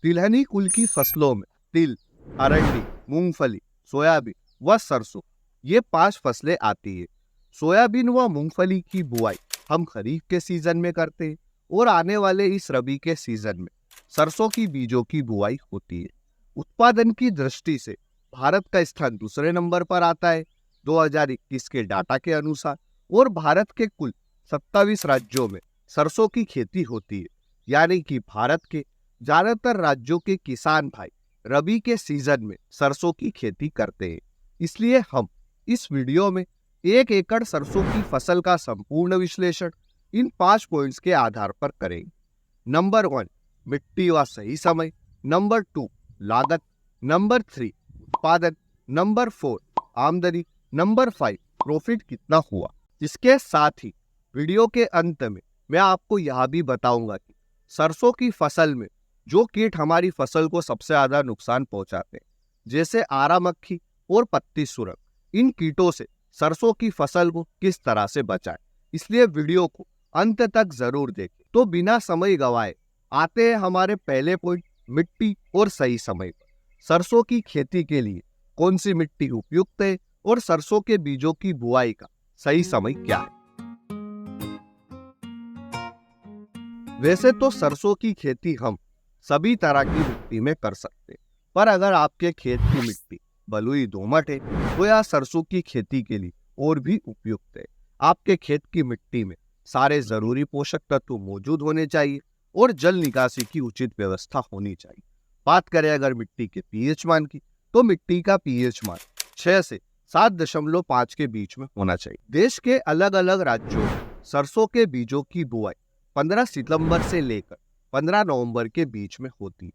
तिलहनी कुल की फसलों में तिल, अरंडी, मूंगफली, सोयाबीन व सरसों ये 5 फसलें आती है। सोयाबीन व मूंगफली की बुआई हम खरीफ के सीजन में करते हैं और आने वाले इस रबी के सीजन में सरसों की बीजों की बुआई होती है। उत्पादन की दृष्टि से भारत का स्थान दूसरे नंबर पर आता है 2021 के डाटा के अनुसार। और भारत के कुल 27 राज्यों में सरसों की खेती होती है, यानी कि भारत के ज्यादातर राज्यों के किसान भाई रबी के सीजन में सरसों की खेती करते हैं। इसलिए हम इस वीडियो में 1 एकड़ सरसों की फसल का संपूर्ण विश्लेषण इन 5 पॉइंट्स के आधार पर करेंगे। नंबर 1, मिट्टी व सही समय। नंबर 2, लागत। नंबर 3, उत्पादन। नंबर 4, आमदनी। नंबर 5, प्रॉफिट कितना हुआ। इसके साथ ही वीडियो के अंत में मैं आपको यह भी बताऊंगा कि सरसों की फसल में जो कीट हमारी फसल को सबसे ज्यादा नुकसान पहुंचाते हैं, जैसे आरा मक्खी और पत्ती सुरंग, इन कीटों से सरसों की फसल को किस तरह से बचाएं। इसलिए वीडियो को अंत तक जरूर देखें। तो बिना समय गवाए आते हैं हमारे पहले पॉइंट, मिट्टी और सही समय पर। सरसों की खेती के लिए कौन सी मिट्टी उपयुक्त है और सरसों के बीजों की बुआई का सही समय क्या है। वैसे तो सरसों की खेती हम सभी तरह की मिट्टी में कर सकते हैं, पर अगर आपके खेत की मिट्टी बलुई दोमट है तो यह सरसों की खेती के लिए और भी उपयुक्त है। आपके खेत की मिट्टी में सारे जरूरी पोषक तत्व मौजूद होने चाहिए और जल निकासी की उचित व्यवस्था होनी चाहिए। बात करें अगर मिट्टी के पीएच मान की, तो मिट्टी का पीएच मान 6 से 7.5 के बीच में होना चाहिए। देश के अलग अलग राज्यों में सरसों के बीजों की बुआई 15 सितंबर से लेकर 15 नवंबर के बीच में होती है।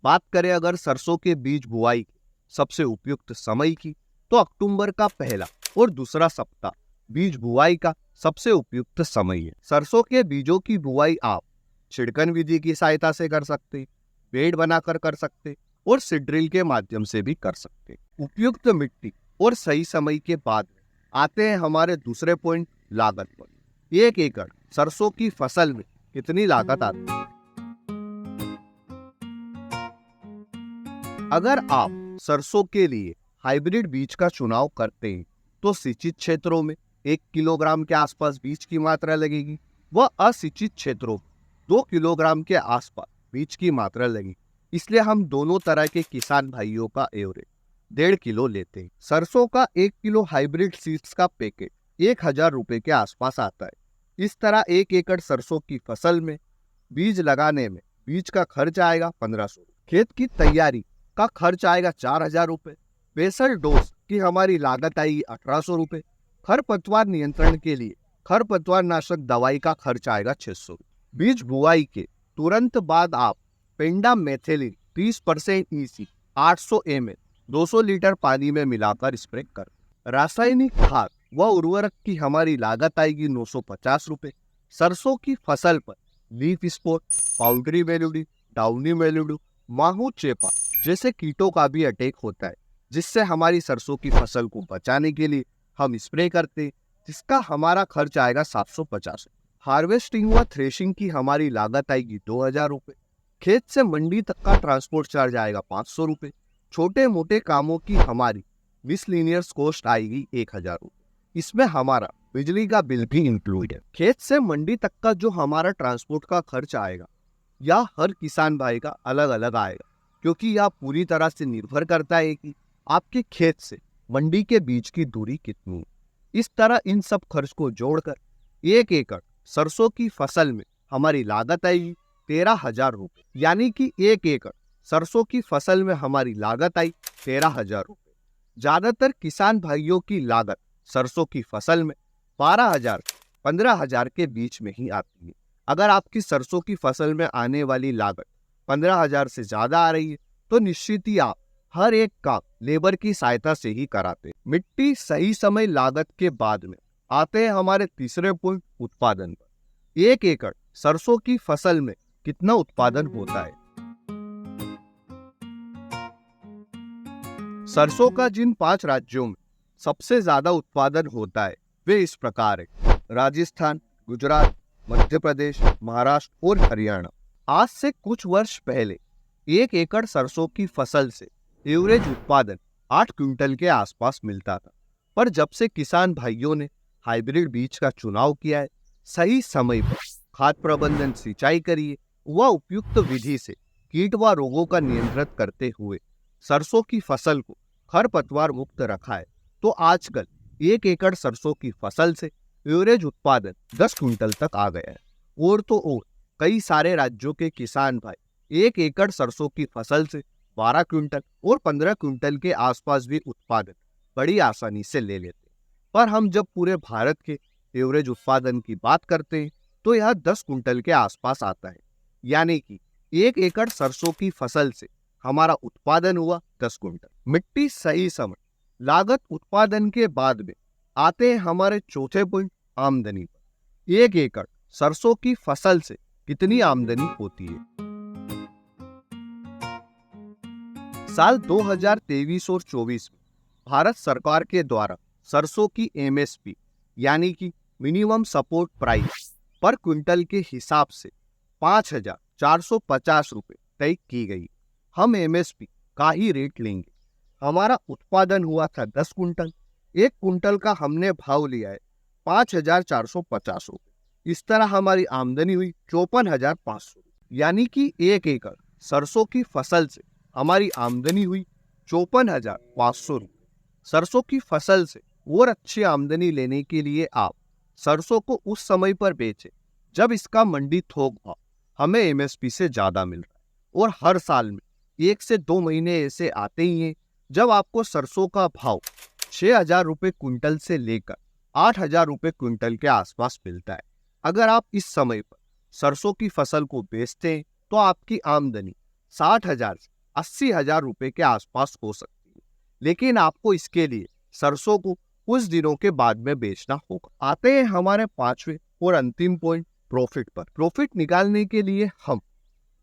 बात करें अगर सरसों के बीज बुआई के सबसे उपयुक्त समय की, तो अक्टूबर का पहला और दूसरा सप्ताह बीज बुआई का सबसे उपयुक्त समय है। सरसों के बीजों की बुआई आप छिड़कन विधि की सहायता से कर सकते, बेड बनाकर कर सकते और सीड्रिल के माध्यम से भी कर सकते। उपयुक्त मिट्टी और सही समय के बाद आते हैं हमारे दूसरे पॉइंट, लागत पर। 1 एकड़ सरसों की फसल में कितनी लागत आती है। अगर आप सरसों के लिए हाइब्रिड बीज का चुनाव करते हैं तो सिंचित क्षेत्रों में 1 किलोग्राम के आसपास बीज की मात्रा लगेगी व असिंचित क्षेत्रों में 2 किलोग्राम के आसपास बीज की मात्रा लगेगी। इसलिए हम दोनों तरह के किसान भाइयों का एवरेज 1.5 किलो लेते हैं। सरसों का 1 किलो हाइब्रिड सीड्स का पैकेट 1000 रुपए के आसपास आता है। इस तरह 1 एकड़ सरसों की फसल में बीज लगाने में बीज का खर्च आएगा 1500। खेत की तैयारी का खर्च आएगा 4000 रुपए। बेसल डोज की हमारी लागत आएगी 1800 रुपए। खरपतवार नियंत्रण के लिए खरपतवार नाशक दवाई का खर्च आएगा 600। बीज बुआई के तुरंत बाद आप पेंडामेथिलिन 30% EC 800 ml 200 लीटर पानी में मिलाकर स्प्रे कर। रासायनिक खाद व उर्वरक की हमारी लागत आएगी 950 रुपए। सरसों की फसल पर लीफ स्पॉट, पाउडरी मेलुडी, डाउनी मेलुडी, माहू चेपा जैसे कीटों का भी अटैक होता है, जिससे हमारी सरसों की फसल को बचाने के लिए हम स्प्रे करते हैं, जिसका हमारा खर्च आएगा 750। हार्वेस्टिंग व थ्रेशिंग की हमारी लागत आएगी 2000 रुपए। खेत से मंडी तक का ट्रांसपोर्ट चार्ज आएगा 500 रुपए। छोटे मोटे कामों की हमारी मिसलिनियस कॉस्ट आएगी 1000 रुपए। इसमें हमारा बिजली का बिल भी इंक्लूड है। खेत से मंडी तक का जो हमारा ट्रांसपोर्ट का खर्च आएगा या हर किसान भाई का अलग अलग आएगा, क्योंकि यह पूरी तरह से निर्भर करता है कि आपके खेत से मंडी के बीच की दूरी कितनी है। इस तरह इन सब खर्च को जोड़कर 1 एकड़ सरसों की फसल में हमारी लागत आएगी 13,000 रुपए। यानी कि 1 एकड़ सरसों की फसल में हमारी लागत आई 13,000 रुपए। ज्यादातर किसान भाइयों की लागत सरसों की फसल में 12,000 15,000 के बीच में ही आती है। अगर आपकी सरसों की फसल में आने वाली लागत 15,000 से ज्यादा आ रही है तो निश्चित ही आप हर एक काम लेबर की सहायता से ही कराते हैं। मिट्टी सही समय लागत के बाद में आते हैं हमारे तीसरे पॉइंट, उत्पादन पर। 1 एकड़ सरसों की फसल में कितना उत्पादन होता है। सरसों का जिन 5 राज्यों में सबसे ज्यादा उत्पादन होता है वे इस प्रकार है: राजस्थान, गुजरात, मध्य प्रदेश, महाराष्ट्र और हरियाणा। आज से कुछ वर्ष पहले एक एकड़ सरसों की फसल से एवरेज उत्पादन 8 क्विंटल के आसपास मिलता था। पर जब से किसान भाइयों ने हाइब्रिड बीज का चुनाव किया है, सही समय पर खाद प्रबंधन सिंचाई करिए व उपयुक्त विधि से कीट व रोगों का नियंत्रण करते हुए सरसों की फसल को खरपतवार मुक्त रखा है, तो आजकल एक एकड़ सरसों की फसल से एवरेज उत्पादन 10 क्विंटल तक आ गया है। और तो और कई सारे राज्यों के किसान भाई एक एकड़ सरसों की फसल से 12 क्विंटल और 15 क्विंटल के आसपास भी उत्पादन बड़ी आसानी से ले लेते हैं। पर हम जब पूरे भारत के एवरेज उत्पादन की बात करते हैं तो यह 10 क्विंटल के आसपास आता है। यानी कि एक एकड़ सरसों की फसल से हमारा उत्पादन हुआ 10 क्विंटल। मिट्टी सही समय, लागत उत्पादन के बाद में आते हैं हमारे चौथे पॉइंट, आमदनी पर। एक एकड़ सरसों की फसल से कितनी आमदनी होती है? साल 2023 और 24 में भारत सरकार के द्वारा सरसों की एमएसपी यानी कि मिनिमम सपोर्ट प्राइस पर क्विंटल के हिसाब से 5,450 रुपए तय की गई। हम एमएसपी का ही रेट लेंगे। हमारा उत्पादन हुआ था 10 क्विंटल, एक क्विंटल का हमने भाव लिया है 5,450 रुपए। इस तरह हमारी आमदनी हुई 54,500। यानी कि एक एकड़ सरसों की फसल से हमारी आमदनी हुई 54,500 रुपए। सरसों की फसल से और अच्छी आमदनी लेने के लिए आप सरसों को उस समय पर बेचें जब इसका मंडी थोक भाव हमें एमएसपी से ज्यादा मिल रहा है। और हर साल में 1 से 2 महीने ऐसे आते ही हैं जब आपको सरसों का भाव 6,000 रुपए क्विंटल से लेकर 8,000 रुपए क्विंटल के आसपास मिलता है। अगर आप इस समय पर सरसों की फसल को बेचते हैं तो आपकी आमदनी 60,000 से 80,000 रुपए के आसपास हो सकती है। लेकिन आपको इसके लिए सरसों को कुछ दिनों के बाद में बेचना होगा। आते हैं हमारे पांचवें और अंतिम पॉइंट, प्रॉफिट पर। प्रॉफिट निकालने के लिए हम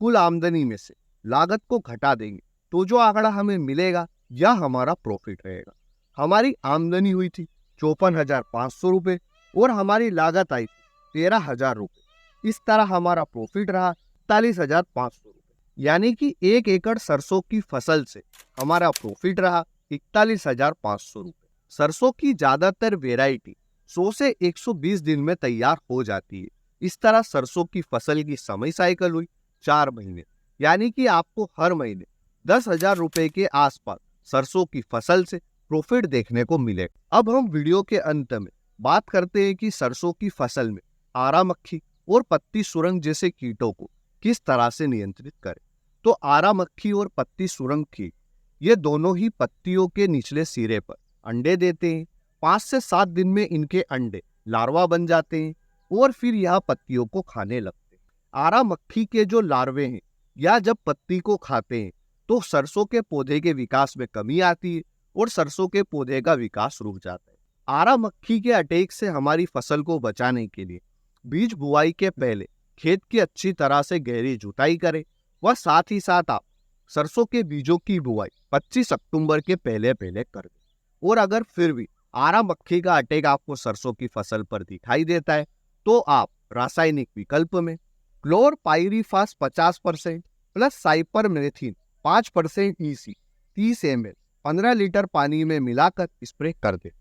कुल आमदनी में से लागत को घटा देंगे तो जो आंकड़ा हमें मिलेगा यह हमारा प्रॉफिट रहेगा। हमारी आमदनी हुई थी 54,500 रुपए और हमारी लागत आई थी 13,000 रुपए। इस तरह हमारा प्रॉफिट रहा 41,500 रुपए। यानी कि एक एकड़ सरसों की फसल से हमारा प्रॉफिट रहा 41,500 रुपए। सरसों की ज्यादातर वेराइटी 100 से 120 दिन में तैयार हो जाती है। इस तरह सरसों की फसल की समय साइकिल हुई 4 महीने। यानी कि आपको हर महीने 10,000 रुपए के आसपास सरसों की फसल से प्रॉफिट देखने को मिलेगा। अब हम वीडियो के अंत में बात करते हैं कि सरसों की फसल में आरा मक्खी और पत्ती सुरंग जैसे कीटों को किस तरह से नियंत्रित करें। तो आरा मक्खी और पत्ती सुरंग कीट ये दोनों ही पत्तियों के निचले सिरे पर अंडे देते हैं। 5 से 7 दिन में इनके अंडे लार्वा बन जाते हैं और फिर यह पत्तियों को खाने लगते हैं। आरा मक्खी के जो लार्वे हैं या जब पत्ती को खाते हैं तो सरसों के पौधे के विकास में कमी आती है और सरसों के पौधे का विकास रुक जाता है। आरा मक्खी के अटैक से हमारी फसल को बचाने के लिए बीज बुआई के पहले खेत की अच्छी तरह से गहरी जुताई करें व साथ ही साथ आप सरसों के बीजों की बुआई 25 अक्टूबर के पहले पहले कर दें। और अगर फिर भी आरा मक्खी का अटैक आपको सरसों की फसल पर दिखाई देता है तो आप रासायनिक विकल्प में क्लोरपाइरीफास 50% plus cypermethrin 5% EC 30 ml 15 litre पानी में मिलाकर स्प्रे कर दे।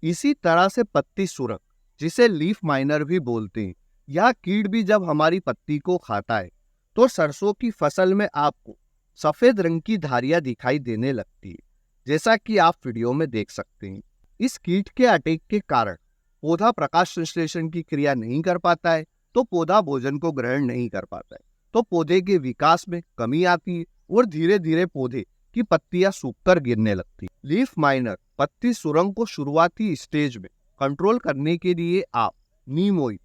इसी तरह से पत्ती सुरंग जिसे लीफ माइनर भी बोलते हैं, यह कीट भी जब हमारी पत्ती को खाता है तो सरसों की फसल में आपको सफेद रंग की धारियां दिखाई देने लगती है, जैसा कि आप वीडियो में देख सकते हैं। इस कीट के अटैक के कारण पौधा प्रकाश संश्लेषण की क्रिया नहीं कर पाता है, तो पौधा भोजन को ग्रहण नहीं कर पाता है, तो पौधे के विकास में कमी आती है और धीरे धीरे पौधे की पत्तियां सूखकर गिरने लगती है। लीफ माइनर पत्ती सुरंग को शुरुआती स्टेज में कंट्रोल करने के लिए आप नीम ऑयल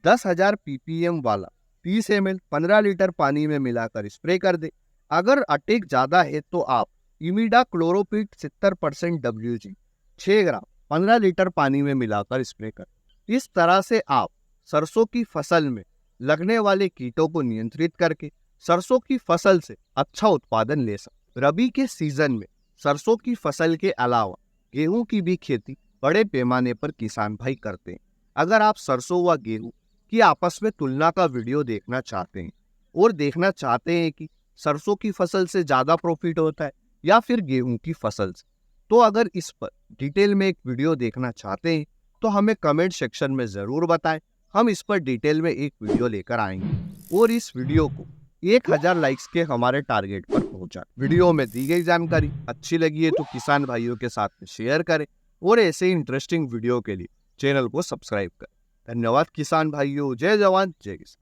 10,000 ppm वाला 30 ml 15 लीटर पानी में मिलाकर स्प्रे कर दे। अगर अटैक ज्यादा है तो आप इमिडा क्लोरोपिड 70% WG 6 ग्राम 15 लीटर पानी में मिलाकर स्प्रे कर। इस तरह से आप सरसों की फसल में लगने वाले कीटों को नियंत्रित करके सरसों की फसल से अच्छा उत्पादन ले सकते। रबी के सीजन में सरसों की फसल के अलावा गेहूं की भी खेती बड़े पैमाने पर किसान भाई करते हैं। अगर आप सरसों व गेहूं की आपस में तुलना का वीडियो देखना चाहते हैं और देखना चाहते हैं कि सरसों की फसल से ज़्यादा प्रॉफिट होता है या फिर गेहूं की फसल से? तो अगर इस पर डिटेल में एक वीडियो देखना चाहते हैं तो हमें कमेंट सेक्शन में ज़रूर बताएं। हम इस पर डिटेल में एक वीडियो लेकर आएंगे और इस वीडियो को 1000 लाइक्स के हमारे टारगेट पर पहुंचा। वीडियो में दी गई जानकारी अच्छी लगी है तो किसान भाइयों के साथ में शेयर करें और ऐसे इंटरेस्टिंग वीडियो के लिए चैनल को सब्सक्राइब करें। धन्यवाद किसान भाइयों। जय जवान जय किसान।